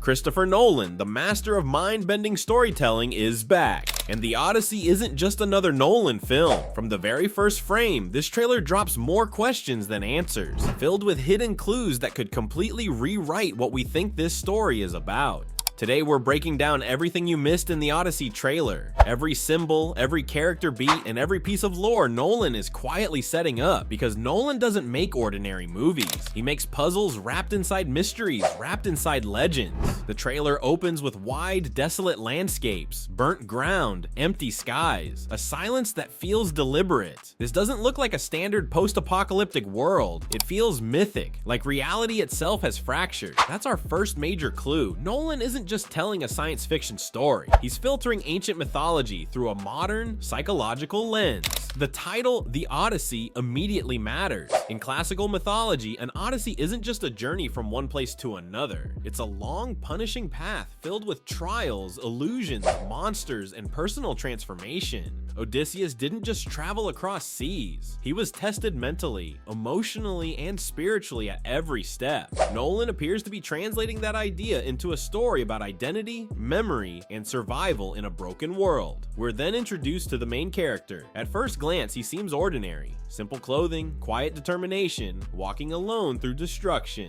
Christopher Nolan, the master of mind-bending storytelling, is back. And the Odyssey isn't just another Nolan film. From the very first frame, this trailer drops more questions than answers, filled with hidden clues that could completely rewrite what we think this story is about. Today we're breaking down everything you missed in the Odyssey trailer. Every symbol, every character beat, and every piece of lore Nolan is quietly setting up, because Nolan doesn't make ordinary movies. He makes puzzles wrapped inside mysteries, wrapped inside legends. The trailer opens with wide, desolate landscapes, burnt ground, empty skies, a silence that feels deliberate. This doesn't look like a standard post-apocalyptic world. It feels mythic, like reality itself has fractured. That's our first major clue. Nolan isn't just telling a science fiction story. He's filtering ancient mythology through a modern, psychological lens. The title, The Odyssey, immediately matters. In classical mythology, an odyssey isn't just a journey from one place to another. It's a long, punishing path filled with trials, illusions, monsters, and personal transformation. Odysseus didn't just travel across seas. He was tested mentally, emotionally, and spiritually at every step. Nolan appears to be translating that idea into a story about identity, memory, and survival in a broken world. We're then introduced to the main character. At first glance, he seems ordinary. Simple clothing, quiet determination, walking alone through destruction.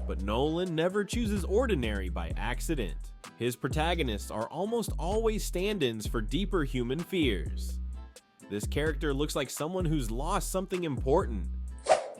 But Nolan never chooses ordinary by accident. His protagonists are almost always stand-ins for deeper human fears. This character looks like someone who's lost something important.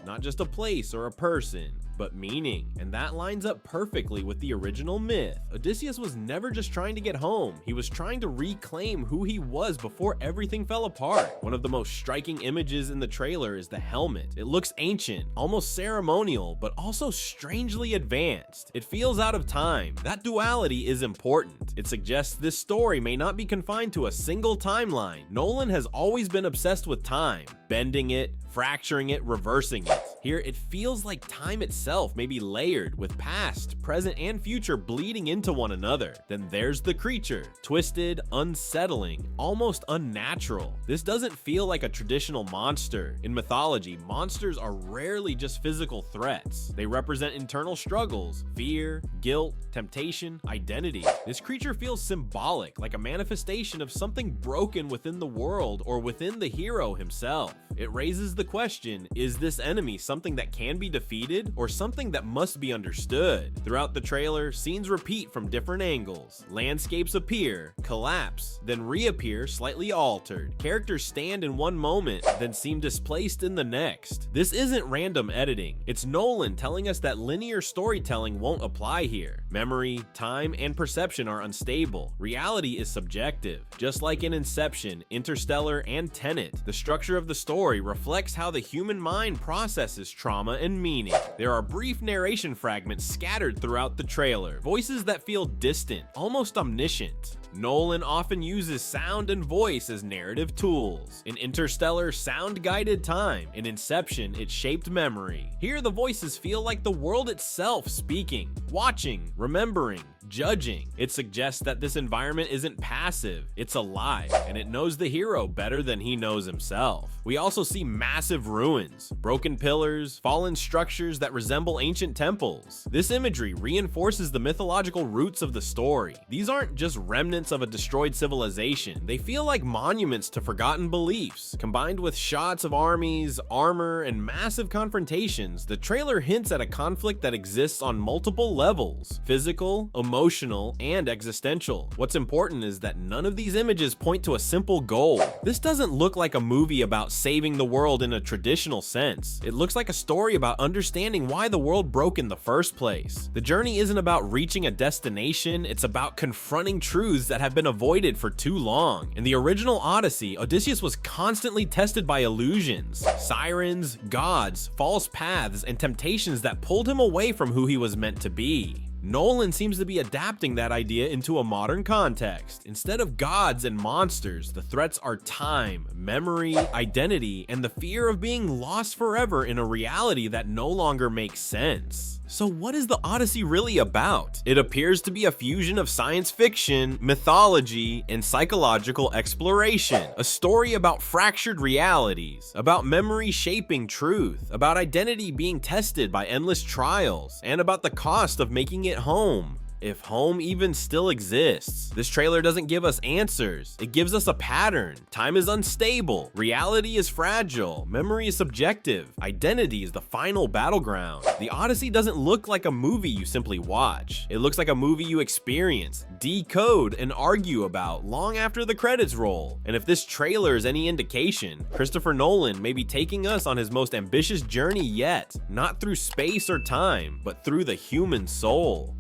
Not just a place or a person, but meaning, and that lines up perfectly with the original myth. Odysseus was never just trying to get home. He was trying to reclaim who he was before everything fell apart. One of the most striking images in the trailer is the helmet. It looks ancient, almost ceremonial, but also strangely advanced. It feels out of time. That duality is important. It suggests this story may not be confined to a single timeline. Nolan has always been obsessed with time, bending it, fracturing it, reversing it. Here, it feels like time itself may be layered, with past, present, and future bleeding into one another. Then there's the creature, twisted, unsettling, almost unnatural. This doesn't feel like a traditional monster. In mythology, monsters are rarely just physical threats. They represent internal struggles, fear, guilt, temptation, identity. This creature feels symbolic, like a manifestation of something broken within the world or within the hero himself. It raises the question, is this enemy something that can be defeated or something that must be understood? Throughout the trailer, scenes repeat from different angles. Landscapes appear, collapse, then reappear slightly altered. Characters stand in one moment, then seem displaced in the next. This isn't random editing. It's Nolan telling us that linear storytelling won't apply here. Memory, time, and perception are unstable. Reality is subjective. Just like in Inception, Interstellar, and Tenet, the structure of the story reflects how the human mind processes trauma and meaning. There are brief narration fragments scattered throughout the trailer, voices that feel distant, almost omniscient. Nolan often uses sound and voice as narrative tools. In Interstellar, sound guided time. In Inception, it shaped memory. Here, the voices feel like the world itself speaking, watching, remembering, judging. It suggests that this environment isn't passive, it's alive, and it knows the hero better than he knows himself. We also see massive ruins, broken pillars, fallen structures that resemble ancient temples. This imagery reinforces the mythological roots of the story. These aren't just remnants of a destroyed civilization. They feel like monuments to forgotten beliefs. Combined with shots of armies, armor, and massive confrontations, the trailer hints at a conflict that exists on multiple levels: physical, emotional, and existential. What's important is that none of these images point to a simple goal. This doesn't look like a movie about saving the world in a traditional sense. It looks like a story about understanding why the world broke in the first place. The journey isn't about reaching a destination, it's about confronting truths that have been avoided for too long. In the original Odyssey, Odysseus was constantly tested by illusions, sirens, gods, false paths, and temptations that pulled him away from who he was meant to be. Nolan seems to be adapting that idea into a modern context. Instead of gods and monsters, the threats are time, memory, identity, and the fear of being lost forever in a reality that no longer makes sense. So what is the Odyssey really about? It appears to be a fusion of science fiction, mythology, and psychological exploration. A story about fractured realities, about memory shaping truth, about identity being tested by endless trials, and about the cost of making it home. if home even still exists. This trailer doesn't give us answers, it gives us a pattern. Time is unstable, reality is fragile, memory is subjective, identity is the final battleground. The Odyssey doesn't look like a movie you simply watch. It looks like a movie you experience, decode, and argue about long after the credits roll. And if this trailer is any indication, Christopher Nolan may be taking us on his most ambitious journey yet, not through space or time, but through the human soul.